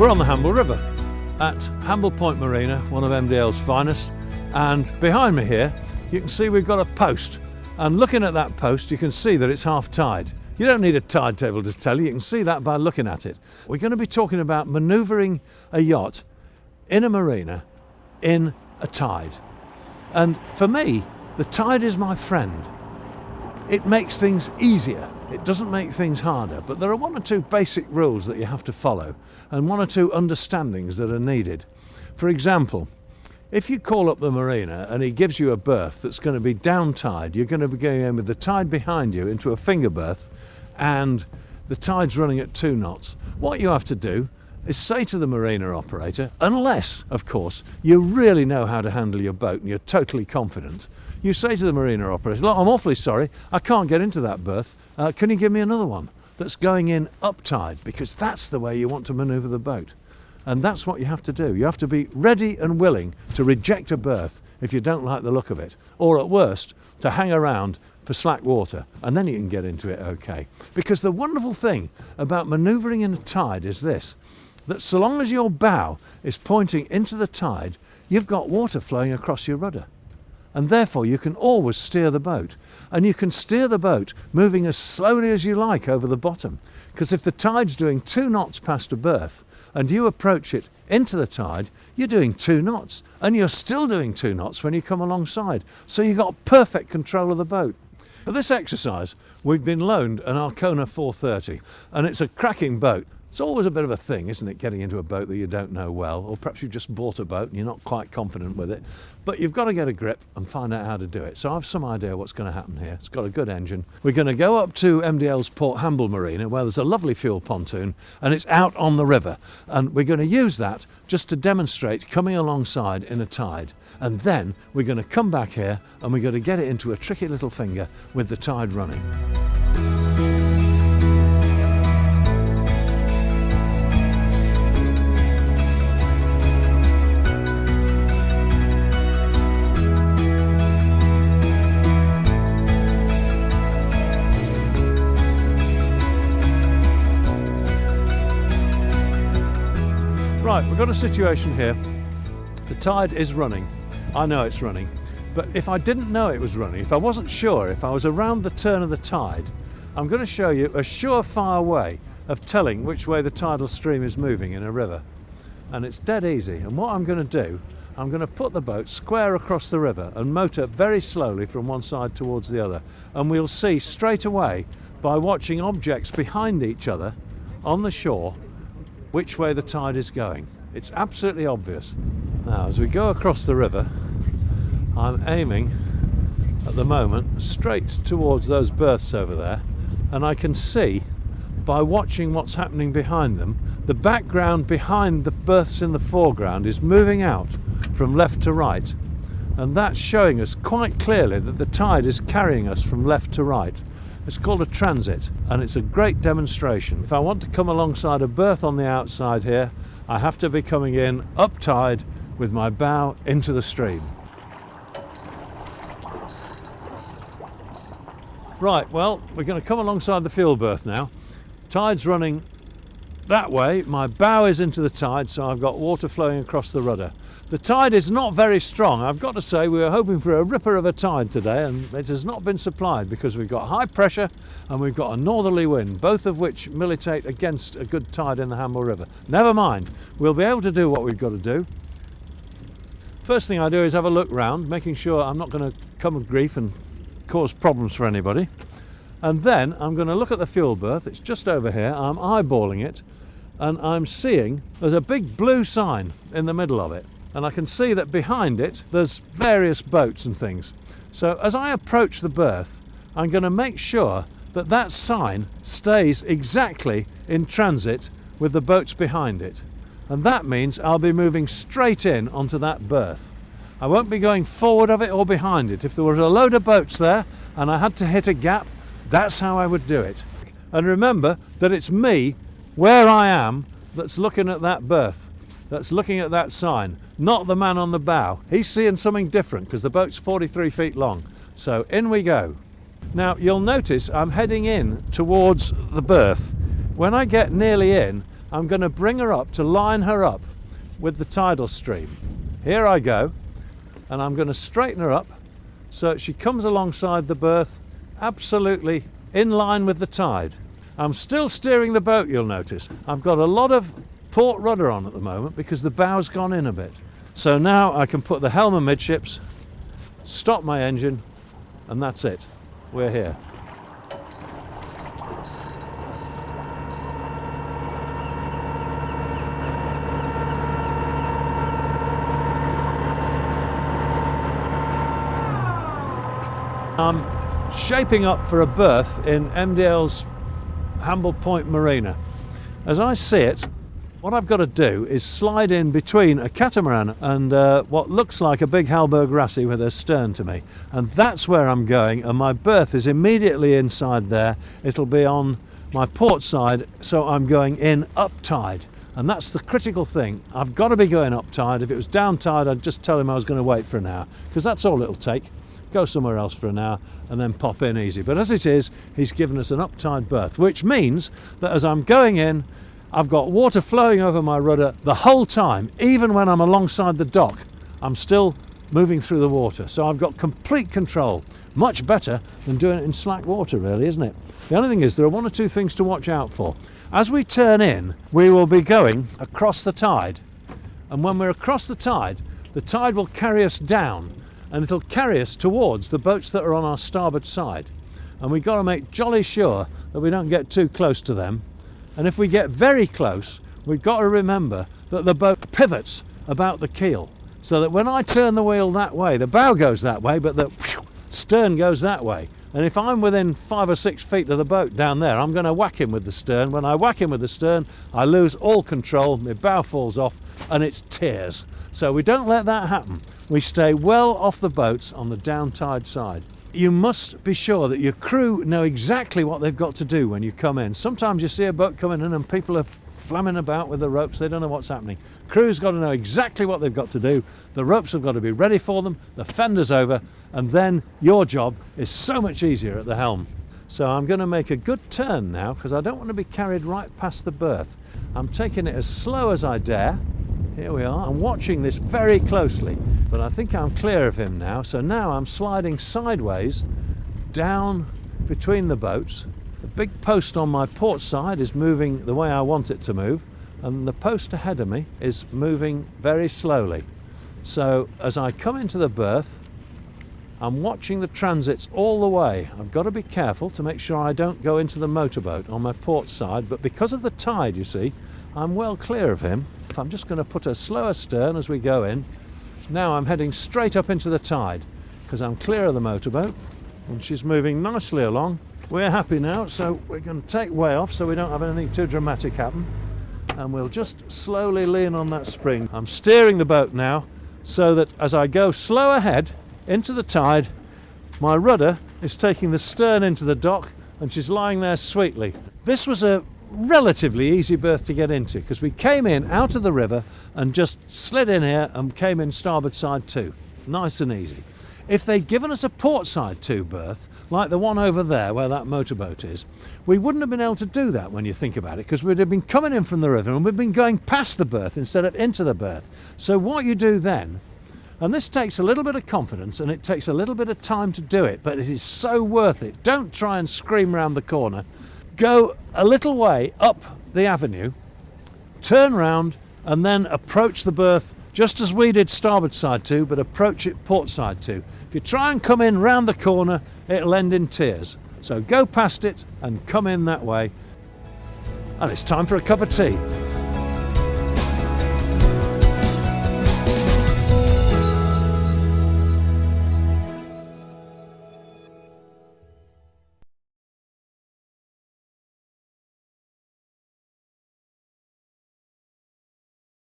We're on the Hamble River at Hamble Point Marina, one of MDL's finest, and behind me here you can see we've got a post, and looking at that post you can see that it's half tide. You don't need a tide table to tell you, you can see that by looking at it. We're going to be talking about manoeuvring a yacht in a marina in a tide, and for me the tide is my friend. It makes things easier. It doesn't make things harder, but there are one or two basic rules that you have to follow and one or two understandings that are needed. For example, if you call up the marina and he gives you a berth that's going to be down tide, you're going to be going in with the tide behind you into a finger berth and the tide's running at 2 knots. What you have to do is say to the marina operator, unless, of course, you really know how to handle your boat and you're totally confident, you say to the marina operator, look, I'm awfully sorry, I can't get into that berth. Can you give me another one that's going in up tide? Because that's the way you want to manoeuvre the boat. And that's what you have to do. You have to be ready and willing to reject a berth if you don't like the look of it, or at worst, to hang around for slack water, and then you can get into it okay. Because the wonderful thing about manoeuvring in a tide is this, that so long as your bow is pointing into the tide, you've got water flowing across your rudder. And therefore you can always steer the boat. And you can steer the boat moving as slowly as you like over the bottom. Because if the tide's doing 2 knots past a berth and you approach it into the tide, you're doing 2 knots. And you're still doing 2 knots when you come alongside. So you've got perfect control of the boat. For this exercise, we've been loaned an Arcona 430. And it's a cracking boat. It's always a bit of a thing, isn't it, getting into a boat that you don't know well, or perhaps you've just bought a boat and you're not quite confident with it. But you've got to get a grip and find out how to do it. So I have some idea what's going to happen here. It's got a good engine. We're going to go up to MDL's Port Hamble Marina, where there's a lovely fuel pontoon, and it's out on the river. And we're going to use that just to demonstrate coming alongside in a tide. And then we're going to come back here and we're going to get it into a tricky little finger with the tide running. Right, we've got a situation here. The tide is running. I know it's running, but if I didn't know it was running, if I wasn't sure, if I was around the turn of the tide, I'm going to show you a surefire way of telling which way the tidal stream is moving in a river. And it's dead easy. And what I'm going to do, I'm going to put the boat square across the river and motor very slowly from one side towards the other. And we'll see straight away, by watching objects behind each other on the shore, which way the tide is going. It's absolutely obvious. Now, as we go across the river, I'm aiming at the moment straight towards those berths over there, and I can see by watching what's happening behind them, the background behind the berths in the foreground is moving out from left to right, and that's showing us quite clearly that the tide is carrying us from left to right. It's called a transit, and it's a great demonstration. If I want to come alongside a berth on the outside here, I have to be coming in up tide with my bow into the stream. Right, well, we're going to come alongside the fuel berth now. Tide's running that way, my bow is into the tide, so I've got water flowing across the rudder. The tide is not very strong. I've got to say we were hoping for a ripper of a tide today, and it has not been supplied because we've got high pressure and we've got a northerly wind, both of which militate against a good tide in the Hamble River. Never mind, we'll be able to do what we've got to do. First thing I do is have a look round, making sure I'm not going to come with grief and cause problems for anybody. And then I'm going to look at the fuel berth. It's just over here. I'm eyeballing it, and I'm seeing there's a big blue sign in the middle of it. And I can see that behind it there's various boats and things. So as I approach the berth, I'm going to make sure that that sign stays exactly in transit with the boats behind it. And that means I'll be moving straight in onto that berth. I won't be going forward of it or behind it. If there was a load of boats there and I had to hit a gap, that's how I would do it. And remember that it's me, where I am, that's looking at that berth, that's looking at that sign, not the man on the bow. He's seeing something different because the boat's 43 feet long. So in we go. Now you'll notice I'm heading in towards the berth. When I get nearly in, I'm going to bring her up to line her up with the tidal stream. Here I go, and I'm going to straighten her up so she comes alongside the berth absolutely in line with the tide. I'm still steering the boat, you'll notice. I've got a lot of port rudder on at the moment because the bow's gone in a bit. So now I can put the helm amidships, stop my engine, and that's it. We're here. I'm shaping up for a berth in MDL's Hamble Point Marina. As I see it, what I've got to do is slide in between a catamaran and what looks like a big Halberg Rassie with her stern to me. And that's where I'm going, and my berth is immediately inside there. It'll be on my port side, so I'm going in up tide. And that's the critical thing. I've got to be going up tide. If it was down tide, I'd just tell him I was going to wait for an hour, because that's all it'll take. Go somewhere else for an hour and then pop in easy. But as it is, he's given us an up tide berth, which means that as I'm going in, I've got water flowing over my rudder the whole time. Even when I'm alongside the dock, I'm still moving through the water. So I've got complete control. Much better than doing it in slack water, really, isn't it? The only thing is, there are one or two things to watch out for. As we turn in, we will be going across the tide. And when we're across the tide will carry us down, and it'll carry us towards the boats that are on our starboard side. And we've got to make jolly sure that we don't get too close to them. And if we get very close, we've got to remember that the boat pivots about the keel, so that when I turn the wheel that way, the bow goes that way, but the stern goes that way. And if I'm within 5 or 6 feet of the boat down there, I'm going to whack him with the stern. When I whack him with the stern, I lose all control, my bow falls off, and it's tears. So we don't let that happen. We stay well off the boats on the down tide side. You must be sure that your crew know exactly what they've got to do when you come in. Sometimes you see a boat coming in and people are flamming about with the ropes. They don't know what's happening. Crew's got to know exactly what they've got to do. The ropes have got to be ready for them. The fender's over. And then your job is so much easier at the helm. So I'm going to make a good turn now, because I don't want to be carried right past the berth. I'm taking it as slow as I dare. Here we are. I'm watching this very closely, but I think I'm clear of him now. So now I'm sliding sideways down between the boats. The big post on my port side is moving the way I want it to move, and the post ahead of me is moving very slowly. So as I come into the berth, I'm watching the transits all the way. I've got to be careful to make sure I don't go into the motorboat on my port side, but because of the tide, you see, I'm well clear of him. I'm just going to put a slower stern as we go in. Now I'm heading straight up into the tide because I'm clear of the motorboat and she's moving nicely along. We're happy now, so we're going to take way off so we don't have anything too dramatic happen, and we'll just slowly lean on that spring. I'm steering the boat now so that as I go slow ahead into the tide, my rudder is taking the stern into the dock and she's lying there sweetly. This was a relatively easy berth to get into because we came in out of the river and just slid in here and came in starboard side too. Nice and easy. If they'd given us a port side 2 berth, like the one over there where that motorboat is, we wouldn't have been able to do that when you think about it, because we'd have been coming in from the river and we'd been going past the berth instead of into the berth. So what you do then, and this takes a little bit of confidence and it takes a little bit of time to do it, but it is so worth it. Don't try and scream round the corner. Go a little way up the avenue, turn round and then approach the berth just as we did starboard side 2, but approach it port side 2. If you try and come in round the corner, it'll end in tears. So go past it and come in that way. And it's time for a cup of tea.